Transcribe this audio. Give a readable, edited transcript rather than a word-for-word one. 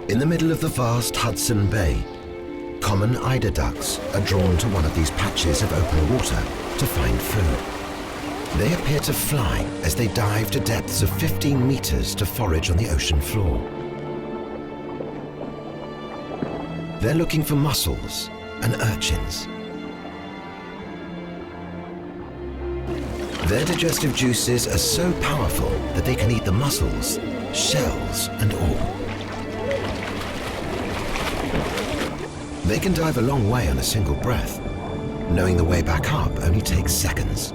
In the middle of the vast Hudson Bay, common eider ducks are drawn to one of these patches of open water to find food. They appear to fly as they dive to depths of 15 meters to forage on the ocean floor. They're looking for mussels and urchins. Their digestive juices are so powerful that they can eat the mussels, shells and all. They can dive a long way on a single breath. Knowing the way back up only takes seconds.